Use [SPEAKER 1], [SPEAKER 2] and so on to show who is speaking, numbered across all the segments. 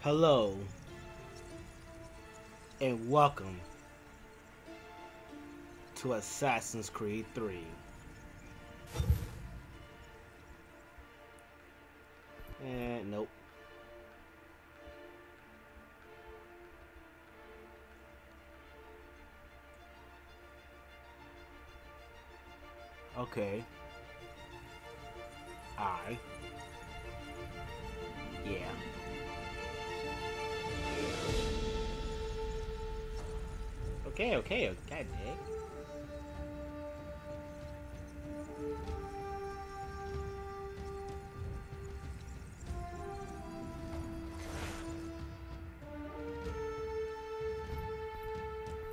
[SPEAKER 1] Hello and welcome to Assassin's Creed 3. And nope. Okay. I. Yeah. Okay. God dang.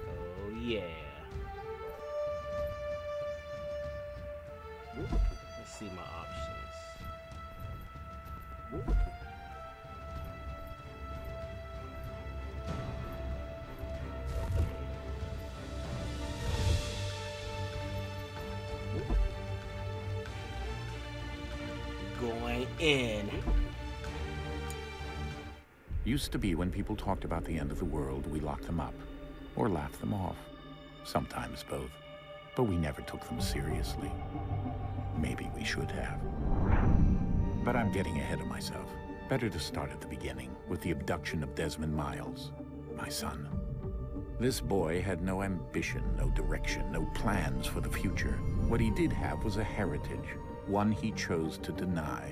[SPEAKER 1] Oh yeah. Let's see my options. Going in.
[SPEAKER 2] Used to be when people talked about the end of the world, we locked them up. Or laughed them off. Sometimes both. But we never took them seriously. Maybe we should have. But I'm getting ahead of myself. Better to start at the beginning, with the abduction of Desmond Miles, my son. This boy had no ambition, no direction, no plans for the future. What he did have was a heritage, one he chose to deny.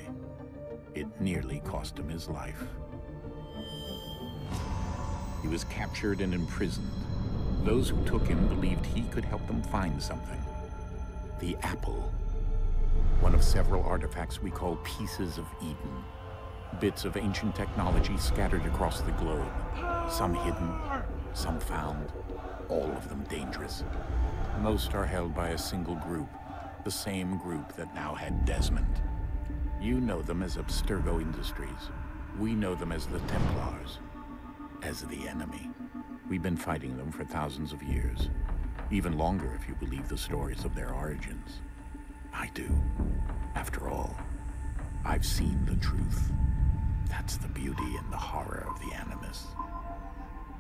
[SPEAKER 2] It nearly cost him his life. He was captured and imprisoned. Those who took him believed he could help them find something. The apple. One of several artifacts we call Pieces of Eden. Bits of ancient technology scattered across the globe. Some hidden, some found, all of them dangerous. Most are held by a single group, the same group that now had Desmond. You know them as Abstergo Industries. We know them as the Templars, as the enemy. We've been fighting them for thousands of years, even longer if you believe the stories of their origins. I do. After all, I've seen the truth. That's the beauty and the horror of the Animus.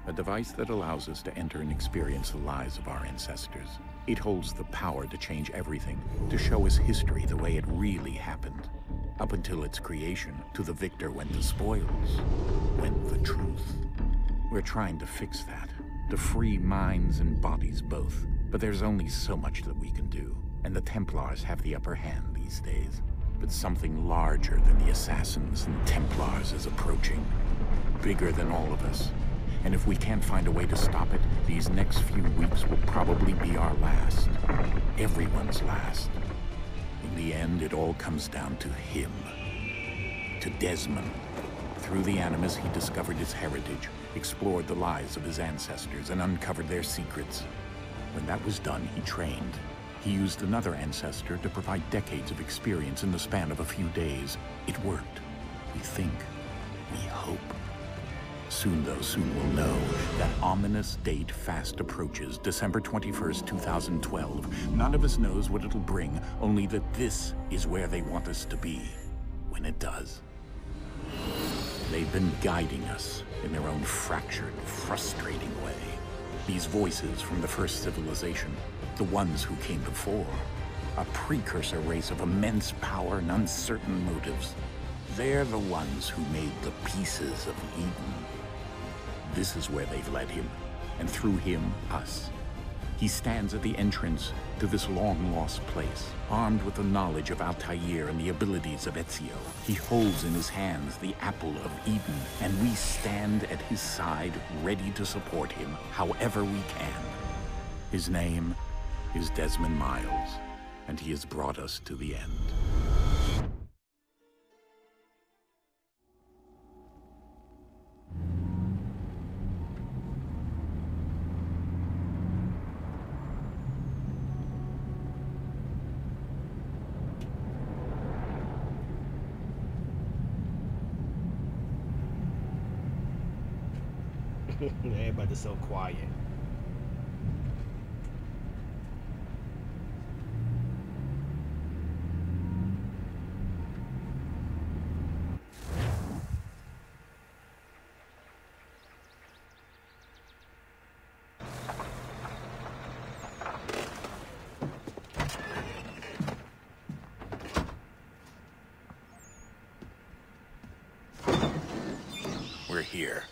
[SPEAKER 2] A device that allows us to enter and experience the lives of our ancestors. It holds the power to change everything, to show us history the way it really happened. Up until its creation, to the victor went the spoils, went the truth. We're trying to fix that, to free minds and bodies both. But there's only so much that we can do, and the Templars have the upper hand these days. But something larger than the Assassins and Templars is approaching, bigger than all of us. And if we can't find a way to stop it, these next few weeks will probably be our last. Everyone's last. In the end, it all comes down to him. To Desmond. Through the Animus, he discovered his heritage, explored the lives of his ancestors, and uncovered their secrets. When that was done, he trained. He used another ancestor to provide decades of experience in the span of a few days. It worked. We think. We hope. Soon we'll know. That ominous date fast approaches, December 21st, 2012. None of us knows what it'll bring, only that this is where they want us to be, when it does. They've been guiding us in their own fractured, frustrating way. These voices from the first civilization, the ones who came before, a precursor race of immense power and uncertain motives. They're the ones who made the Pieces of Eden. This is where they've led him, and through him, us. He stands at the entrance to this long-lost place, armed with the knowledge of Altair and the abilities of Ezio. He holds in his hands the Apple of Eden, and we stand at his side, ready to support him however we can. His name is Desmond Miles, and he has brought us to the end.
[SPEAKER 1] Everybody's so quiet.
[SPEAKER 3] here.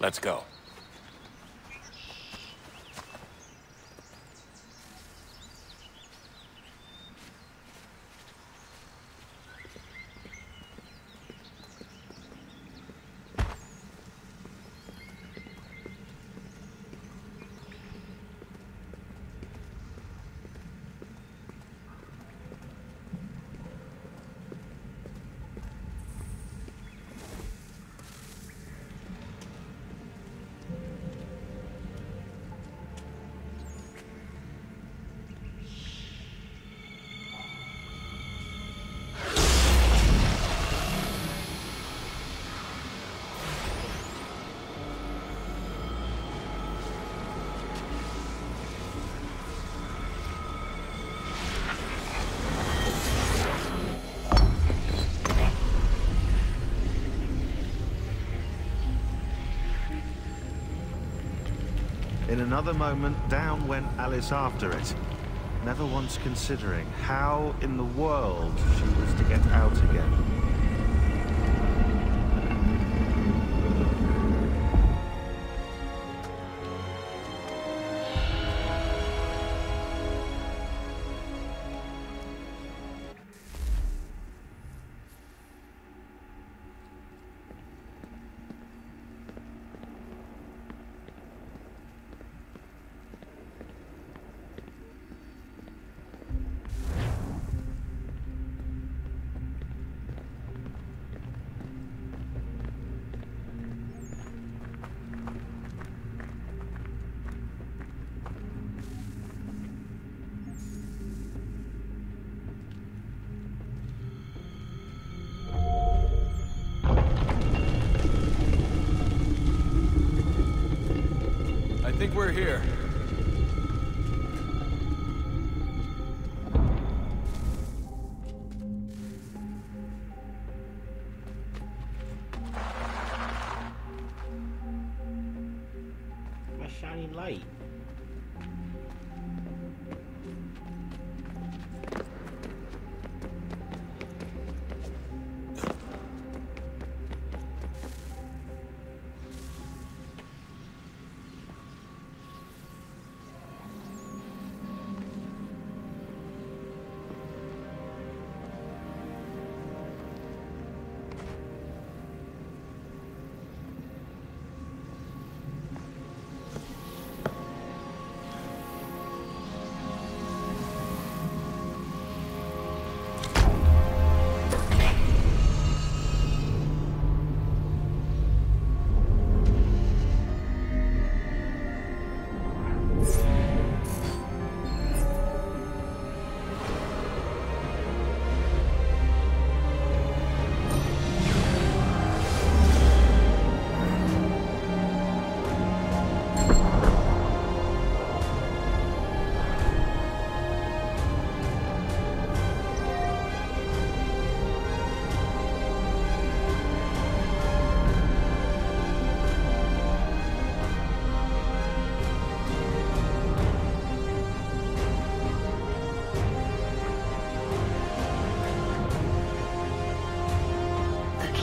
[SPEAKER 3] Let's go.
[SPEAKER 4] In another moment, down went Alice after it, never once considering how in the world she was to get out again.
[SPEAKER 3] I think we're here.
[SPEAKER 1] My shiny light.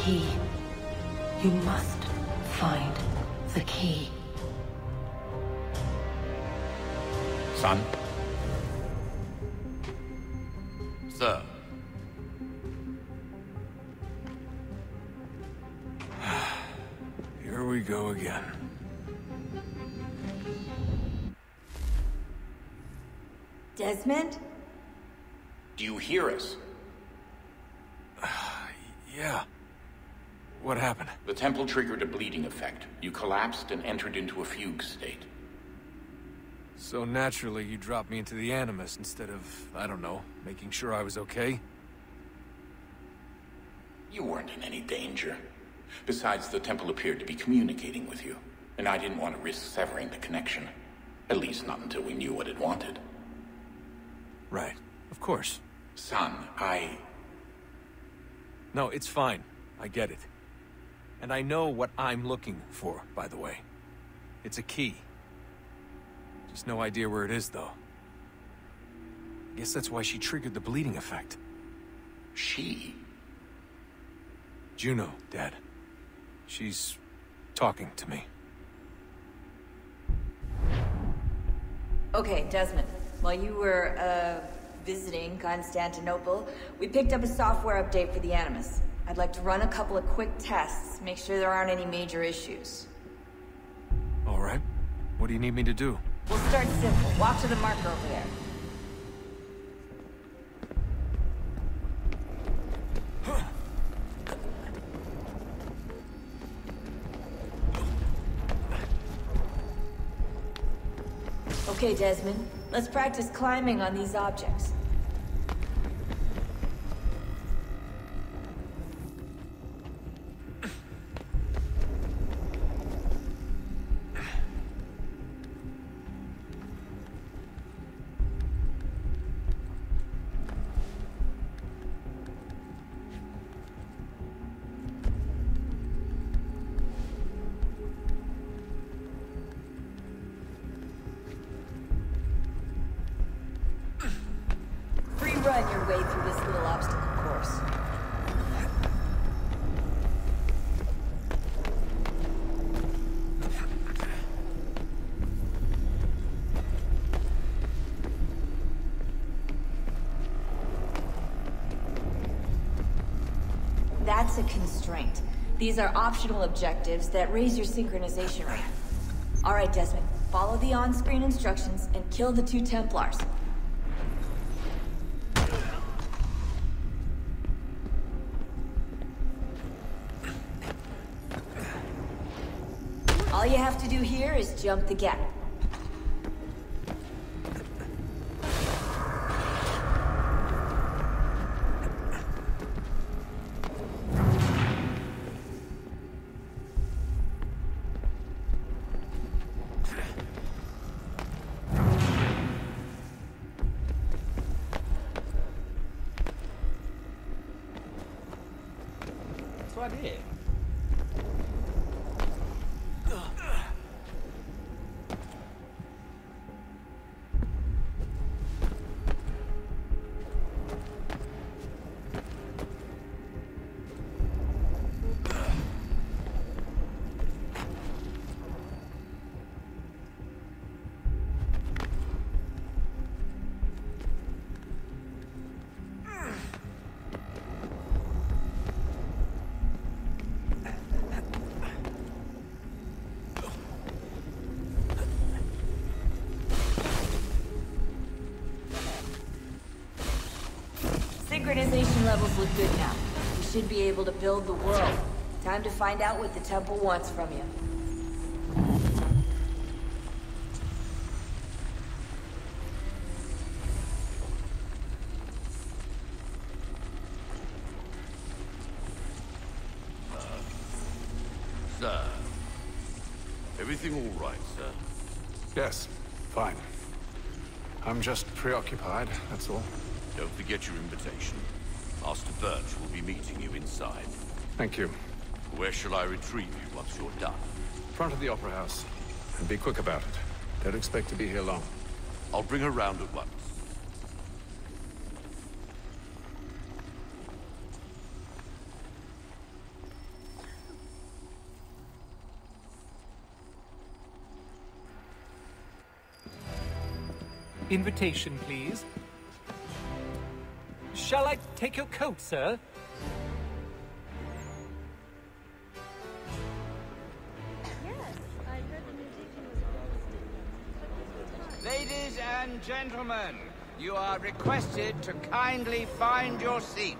[SPEAKER 5] Key. You must find the key.
[SPEAKER 2] Son?
[SPEAKER 3] Sir. Here we go again.
[SPEAKER 6] Desmond?
[SPEAKER 2] Do you hear us?
[SPEAKER 3] Yeah. What happened?
[SPEAKER 2] The temple triggered a bleeding effect. You collapsed and entered into a fugue state.
[SPEAKER 3] So naturally, you dropped me into the Animus instead of, I don't know, making sure I was okay?
[SPEAKER 2] You weren't in any danger. Besides, the temple appeared to be communicating with you, and I didn't want to risk severing the connection. At least not until we knew what it wanted.
[SPEAKER 3] Right. Of course.
[SPEAKER 2] Son,
[SPEAKER 3] No, it's fine. I get it. And I know what I'm looking for, by the way. It's a key. Just no idea where it is, though. Guess that's why she triggered the bleeding effect.
[SPEAKER 2] She?
[SPEAKER 3] Juno, Dad. She's talking to me.
[SPEAKER 6] Okay, Desmond. While you were, visiting Constantinople, we picked up a software update for the Animus. I'd like to run a couple of quick tests, make sure there aren't any major issues.
[SPEAKER 3] All right. What do you need me to do?
[SPEAKER 6] We'll start simple. Walk to the marker over there. Okay, Desmond. Let's practice climbing on these objects. Run your way through this little obstacle course. That's a constraint. These are optional objectives that raise your synchronization rate. All right, Desmond. Follow the on-screen instructions and kill the 2 Templars. All you have to do here is jump the gap.
[SPEAKER 1] That's what I did.
[SPEAKER 6] Synchronization levels look good now. We should be able to build the world. Time to find out what the temple wants from you.
[SPEAKER 7] Sir. Everything all right, sir?
[SPEAKER 3] Yes, fine. I'm just preoccupied, that's all.
[SPEAKER 7] Don't forget your invitation. Master Birch will be meeting you inside.
[SPEAKER 3] Thank you.
[SPEAKER 7] Where shall I retrieve you once you're done?
[SPEAKER 3] Front of the Opera House. And be quick about it. Don't expect to be here long.
[SPEAKER 7] I'll bring her round at once.
[SPEAKER 8] Invitation, please. Shall I take your coat, sir?
[SPEAKER 9] Ladies and gentlemen, you are requested to kindly find your seats.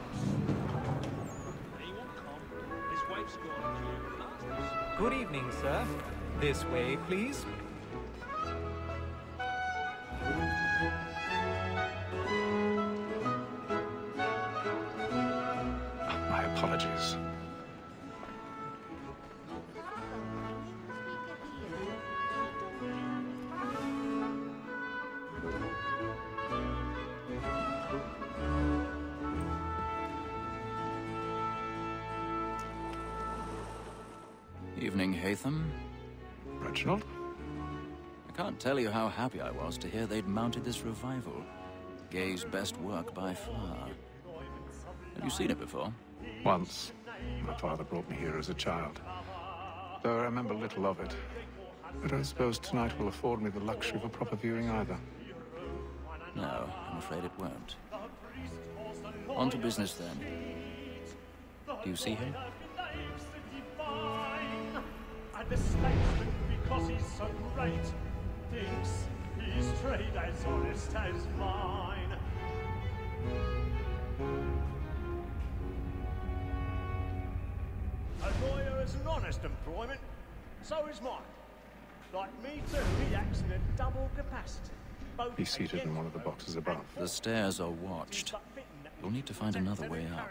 [SPEAKER 8] Good evening, sir. This way, please.
[SPEAKER 3] My apologies.
[SPEAKER 10] Evening, Haytham.
[SPEAKER 11] Reginald?
[SPEAKER 10] I can't tell you how happy I was to hear they'd mounted this revival. Gay's best work by far. Have you seen it before?
[SPEAKER 11] Once. My father brought me here as a child. Though I remember little of it. I don't suppose tonight will afford me the luxury of a proper viewing either.
[SPEAKER 10] No, I'm afraid it won't. On to business then. Do you see him?
[SPEAKER 12] And the statesman, because he's so great, thinks his trade as honest as mine. A lawyer is an honest employment, so is mine. Like me too, he acts in a double capacity.
[SPEAKER 11] He's seated in one of the boxes above.
[SPEAKER 10] The stairs are watched. You'll need to find another way out.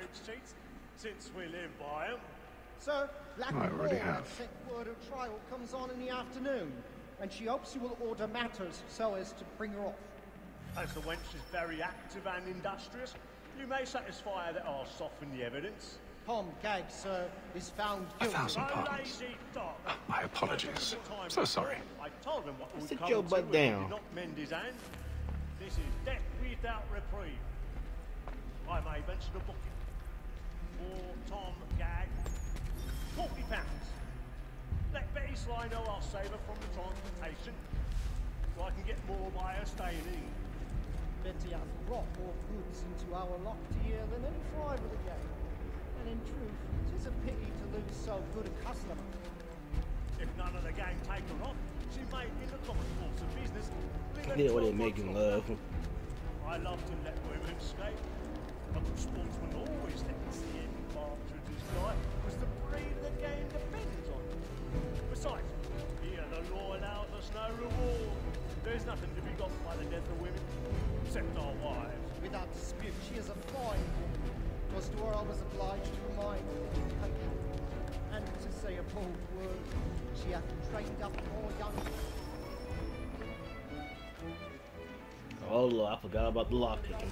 [SPEAKER 12] Since we live by them.
[SPEAKER 13] Sir, Black
[SPEAKER 11] I already have.
[SPEAKER 13] Word of trial comes on in the afternoon, and she hopes you will order matters so as to bring her off.
[SPEAKER 12] As the wench is very active and industrious, you may satisfy her that I'll soften the evidence.
[SPEAKER 13] Tom Gagg, sir, is found guilty.
[SPEAKER 11] 1,000 pardons. My apologies. So sorry.
[SPEAKER 12] I told him what would
[SPEAKER 1] Sit
[SPEAKER 12] come
[SPEAKER 1] your
[SPEAKER 12] to
[SPEAKER 1] butt
[SPEAKER 12] if he did
[SPEAKER 1] down.
[SPEAKER 12] not mend his hand. This is death without reprieve. I may venture to book it. For Tom Gagg, £40. Let Betty Sly know I'll save her from the transportation, so I can get more by her staying in.
[SPEAKER 13] Betty hath brought more goods into our locked here than any fry with a gang. And in truth, 'tis a pity to lose so good a customer.
[SPEAKER 12] If none of the gang take her off, she may, in the common course of business,
[SPEAKER 1] I get what they're making love.
[SPEAKER 12] I love to let women escape. A good sportsman always thinks the end Partridge's life was the breed the game depends on. Besides, here the law allows us no reward. There's nothing to be got by the death of women, except our wives.
[SPEAKER 13] Without dispute, she is a fine woman. 'Twas to her I was obliged to remind the country. And to say a bold word, she hath trained up more young.
[SPEAKER 1] Oh, Lord, I forgot about the lockpicking.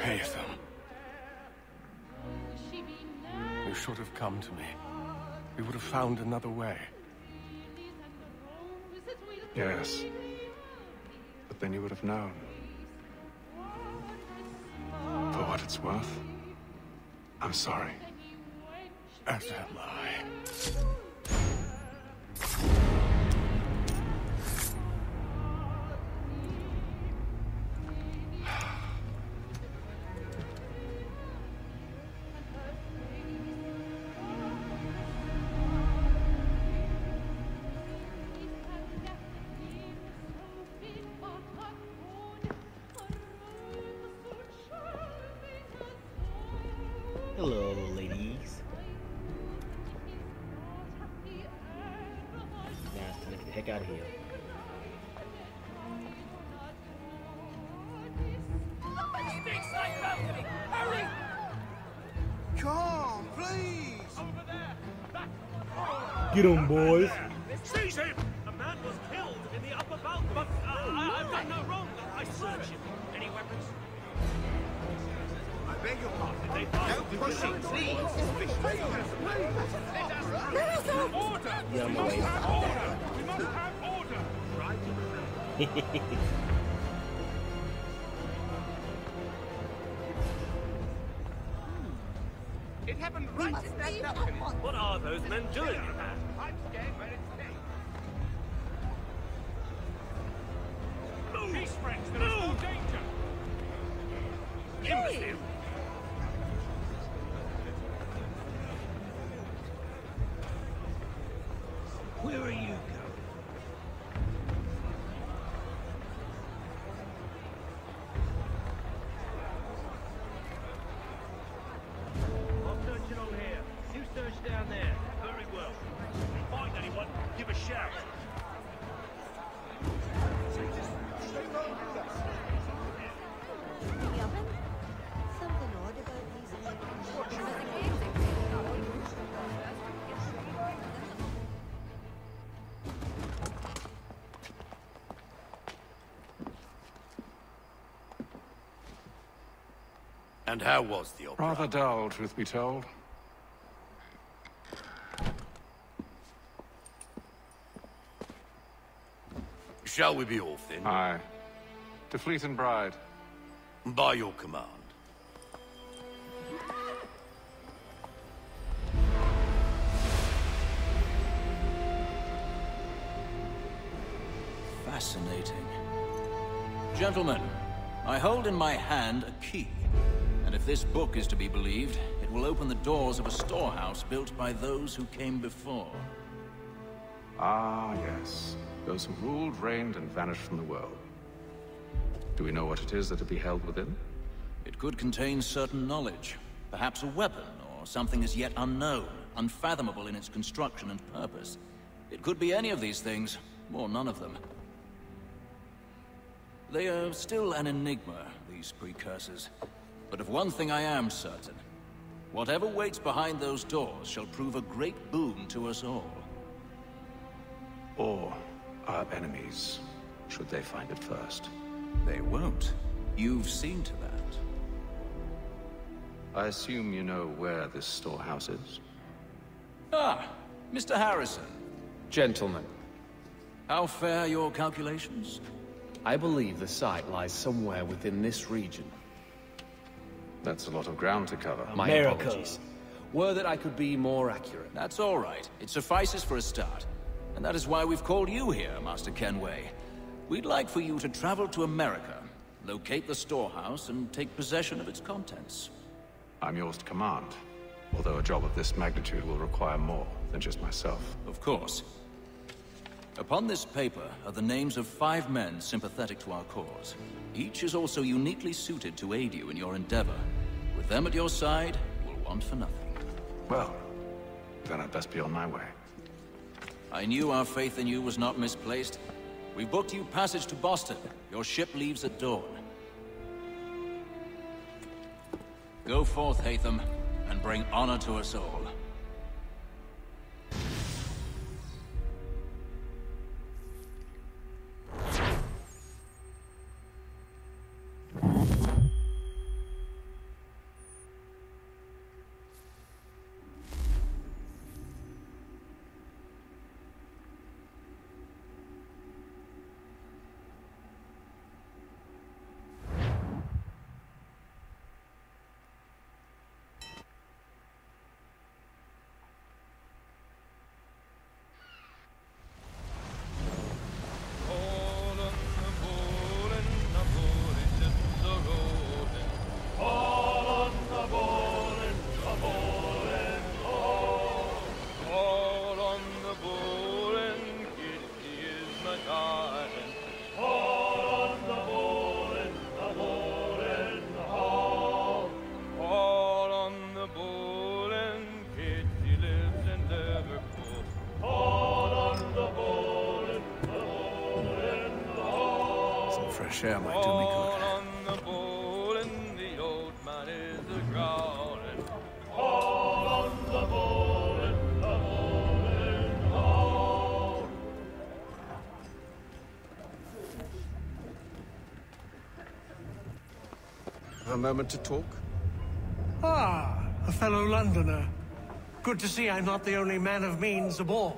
[SPEAKER 11] Haytham. You should have come to me. We would have found another way. Yes. But then you would have known. For what it's worth, I'm sorry. As am I.
[SPEAKER 1] Hello, ladies. Now it's time to get the heck out of here.
[SPEAKER 14] Somebody makes life balcony! Hurry!
[SPEAKER 15] Come, please!
[SPEAKER 14] Over there! Back!
[SPEAKER 1] Get him, boys.
[SPEAKER 12] Seize him! A man was killed in the upper balcony. But I've done no wrong. I search him. Any weapons? I beg your pardon. Don't push him, please. Let us out. Order.
[SPEAKER 1] Yeah, I'm away.
[SPEAKER 12] Order. We must have order. Right. It happened right in that balcony. What are those men doing? I'm scared when it's safe. Move! Peace, friends. There is no danger. Imbecile. Where are you going? I'm searching on here. You search down there. Very well. If you find anyone, give a shout.
[SPEAKER 15] Something odd about these
[SPEAKER 7] And how was the opera?
[SPEAKER 11] Rather dull, truth be told.
[SPEAKER 7] Shall we be off then?
[SPEAKER 11] Aye. To Fleet and Bride.
[SPEAKER 7] By your command.
[SPEAKER 10] Fascinating. Gentlemen, I hold in my hand a key. And if this book is to be believed, it will open the doors of a storehouse built by those who came before.
[SPEAKER 11] Ah, yes. Those who ruled, reigned, and vanished from the world. Do we know what it is that to be held within?
[SPEAKER 10] It could contain certain knowledge. Perhaps a weapon, or something as yet unknown, unfathomable in its construction and purpose. It could be any of these things, or none of them. They are still an enigma, these precursors. But of one thing I am certain. Whatever waits behind those doors shall prove a great boon to us all.
[SPEAKER 11] Or our enemies, should they find it first.
[SPEAKER 10] They won't. You've seen to that.
[SPEAKER 11] I assume you know where this storehouse is?
[SPEAKER 10] Ah, Mr. Harrison.
[SPEAKER 16] Gentlemen.
[SPEAKER 10] How fare your calculations?
[SPEAKER 16] I believe the site lies somewhere within this region.
[SPEAKER 11] That's a lot of ground to cover.
[SPEAKER 16] My apologies. Were that I could be more accurate.
[SPEAKER 10] That's all right. It suffices for a start. And that is why we've called you here, Master Kenway. We'd like for you to travel to America, locate the storehouse, and take possession of its contents.
[SPEAKER 11] I'm yours to command. Although a job of this magnitude will require more than just myself.
[SPEAKER 10] Of course. Upon this paper are the names of 5 men sympathetic to our cause. Each is also uniquely suited to aid you in your endeavor. With them at your side, you will want for nothing.
[SPEAKER 11] Well, then I'd best be on my way.
[SPEAKER 10] I knew our faith in you was not misplaced. We booked you passage to Boston. Your ship leaves at dawn. Go forth, Hatham, and bring honor to us all.
[SPEAKER 3] Fresh air might do me good.
[SPEAKER 11] A moment to talk?
[SPEAKER 12] Ah, a fellow Londoner. Good to see I'm not the only man of means aboard.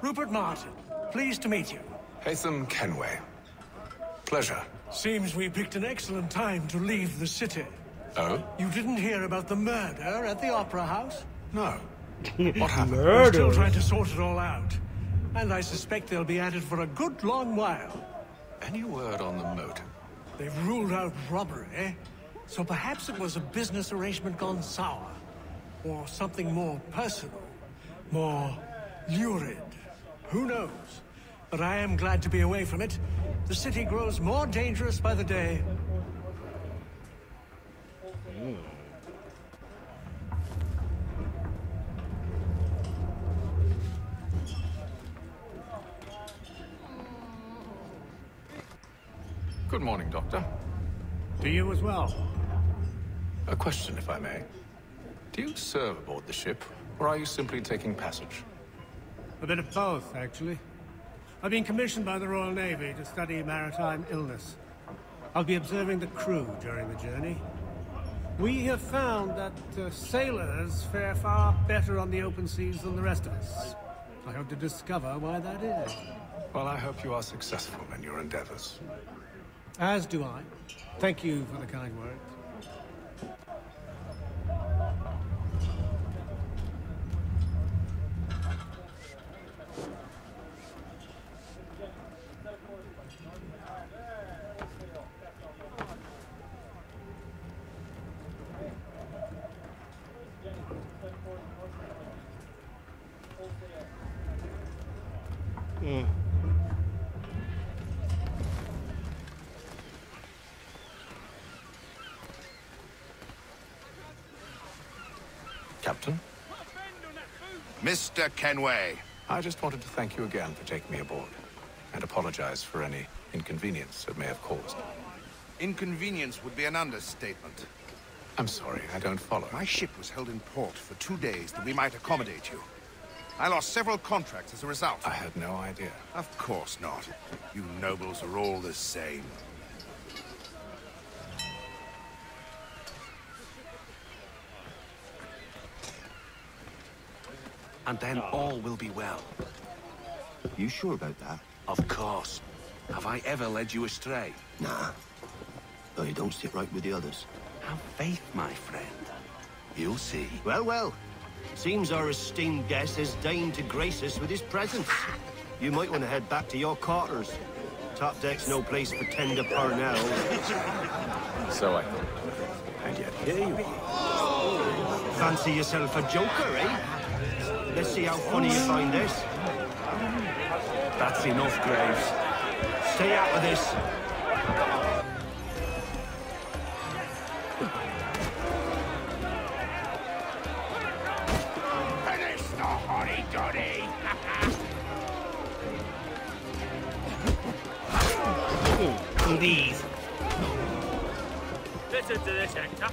[SPEAKER 12] Rupert Martin, pleased to meet you.
[SPEAKER 11] Haytham Kenway. Pleasure.
[SPEAKER 12] Seems we picked an excellent time to leave the city.
[SPEAKER 11] Oh?
[SPEAKER 12] You didn't hear about the murder at the Opera House?
[SPEAKER 11] No. What happened?
[SPEAKER 12] We're still trying to sort it all out. And I suspect they'll be at it for a good long while.
[SPEAKER 11] Any word on the motive?
[SPEAKER 12] They've ruled out robbery, so perhaps it was a business arrangement gone sour. Or something more personal, more lurid. Who knows? But I am glad to be away from it. The city grows more dangerous by the day.
[SPEAKER 11] Good morning, Doctor.
[SPEAKER 12] To you as well.
[SPEAKER 11] A question, if I may. Do you serve aboard the ship, or are you simply taking passage?
[SPEAKER 12] A bit of both, actually. I've been commissioned by the Royal Navy to study maritime illness. I'll be observing the crew during the journey. We have found that sailors fare far better on the open seas than the rest of us. I hope to discover why that is.
[SPEAKER 11] Well, I hope you are successful in your endeavors.
[SPEAKER 12] As do I. Thank you for the kind words.
[SPEAKER 11] Captain?
[SPEAKER 7] Mr. Kenway.
[SPEAKER 11] I just wanted to thank you again for taking me aboard, and apologize for any inconvenience it may have caused.
[SPEAKER 7] Inconvenience would be an understatement.
[SPEAKER 11] I'm sorry, I don't follow.
[SPEAKER 7] My ship was held in port for 2 days that we might accommodate you. I lost several contracts as a result.
[SPEAKER 11] I had no idea.
[SPEAKER 7] Of course not. You nobles are all the same.
[SPEAKER 17] And then all will be well.
[SPEAKER 18] You sure about that?
[SPEAKER 17] Of course. Have I ever led you astray?
[SPEAKER 18] Nah. Though you don't sit right with the others.
[SPEAKER 17] Have faith, my friend. You'll see.
[SPEAKER 18] Well, well. Seems our esteemed guest has deigned to grace us with his presence. You might want to head back to your quarters. Top deck's no place for tender Parnell.
[SPEAKER 11] So I thought. And yet here you are.
[SPEAKER 18] Fancy yourself a joker, eh? Let's see how funny you find this.
[SPEAKER 17] That's enough, Graves.
[SPEAKER 18] Stay out of this.
[SPEAKER 7] Finish the hotty-dotty!
[SPEAKER 1] These.
[SPEAKER 12] Listen to this, Hector.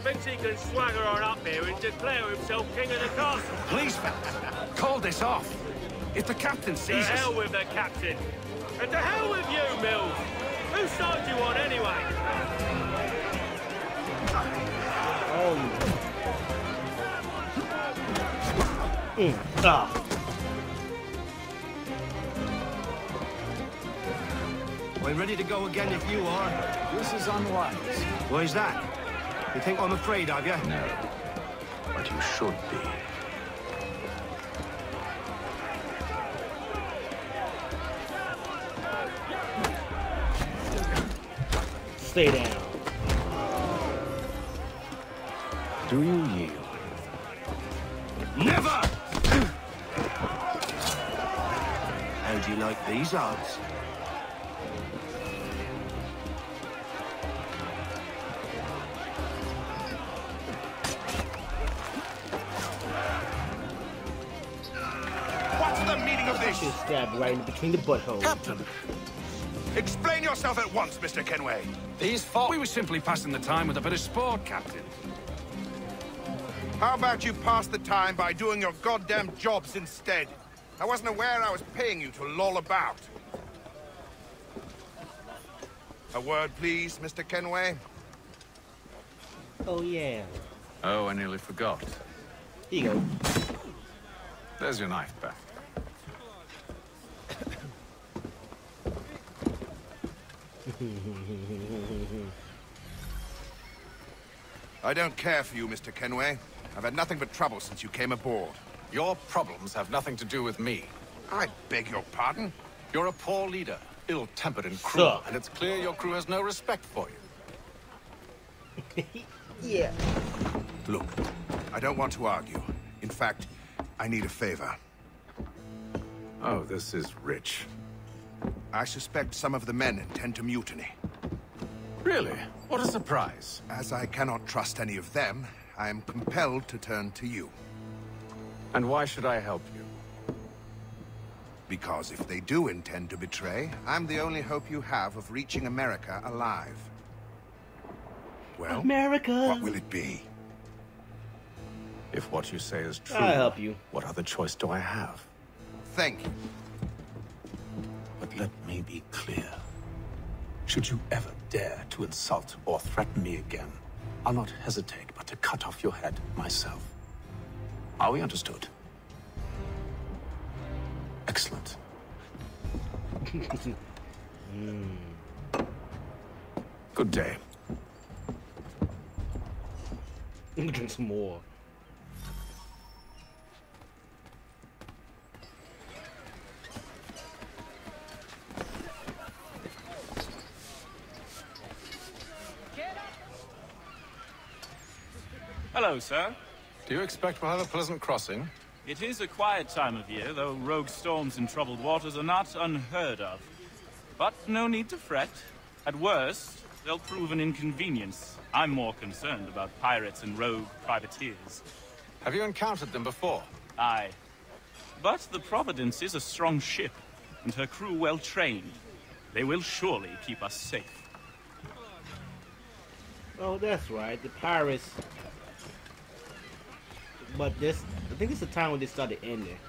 [SPEAKER 12] Thinks he can swagger on up here and declare himself king of the castle.
[SPEAKER 17] Please, fellas, call this off. If the captain
[SPEAKER 12] To
[SPEAKER 17] sees us...
[SPEAKER 12] hell with the captain. And to hell with you, Mills. Whose side do you on, anyway?
[SPEAKER 18] I'm ready to go again if you are.
[SPEAKER 11] This is unwise.
[SPEAKER 18] Why's that? You think I'm afraid of you?
[SPEAKER 11] No. But you should be.
[SPEAKER 1] Stay down.
[SPEAKER 11] Do you yield?
[SPEAKER 18] Never! How do you like these odds?
[SPEAKER 7] What's the meaning of this?
[SPEAKER 1] Just stabbed right in between the buttholes.
[SPEAKER 17] Captain!
[SPEAKER 7] Explain yourself at once, Mr. Kenway.
[SPEAKER 17] These we were simply passing the time with a bit of sport, Captain.
[SPEAKER 7] How about you pass the time by doing your goddamn jobs instead? I wasn't aware I was paying you to loll about. A word, please, Mr. Kenway.
[SPEAKER 1] Oh, yeah.
[SPEAKER 11] Oh, I nearly forgot.
[SPEAKER 1] Here you go.
[SPEAKER 11] There's your knife back.
[SPEAKER 7] I don't care for you, Mr. Kenway. I've had nothing but trouble since you came aboard.
[SPEAKER 11] Your problems have nothing to do with me.
[SPEAKER 7] I beg your pardon?
[SPEAKER 11] You're a poor leader, ill-tempered and cruel,
[SPEAKER 1] Sir.
[SPEAKER 11] and it's clear your crew has no respect for you.
[SPEAKER 1] Yeah.
[SPEAKER 7] Look, I don't want to argue. In fact, I need a favor.
[SPEAKER 11] Oh, this is rich.
[SPEAKER 7] I suspect some of the men intend to mutiny.
[SPEAKER 11] Really? What a surprise.
[SPEAKER 7] As I cannot trust any of them, I am compelled to turn to you.
[SPEAKER 11] And why should I help you?
[SPEAKER 7] Because if they do intend to betray, I'm the only hope you have of reaching America alive. Well,
[SPEAKER 1] America!
[SPEAKER 7] What will it be?
[SPEAKER 11] If what you say is true,
[SPEAKER 1] I'll help you.
[SPEAKER 11] What other choice do I have?
[SPEAKER 7] Thank you.
[SPEAKER 11] But let me be clear. Should you ever dare to insult or threaten me again, I'll not hesitate but to cut off your head myself. Are we understood? Excellent. Good day.
[SPEAKER 1] Drink some more.
[SPEAKER 19] Hello, sir.
[SPEAKER 11] Do you expect we'll have a pleasant crossing?
[SPEAKER 19] It is a quiet time of year, though rogue storms in troubled waters are not unheard of. But no need to fret. At worst, they'll prove an inconvenience. I'm more concerned about pirates and rogue privateers.
[SPEAKER 11] Have you encountered them before?
[SPEAKER 19] Aye. But the Providence is a strong ship, and her crew well trained. They will surely keep us safe.
[SPEAKER 1] Oh, that's right. The pirates. But this, I think it's the time when they started ending.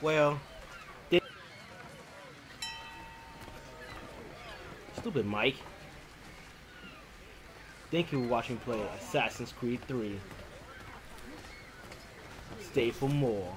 [SPEAKER 1] Well, stupid Mike. Thank you for watching play Assassin's Creed 3. Stay for more.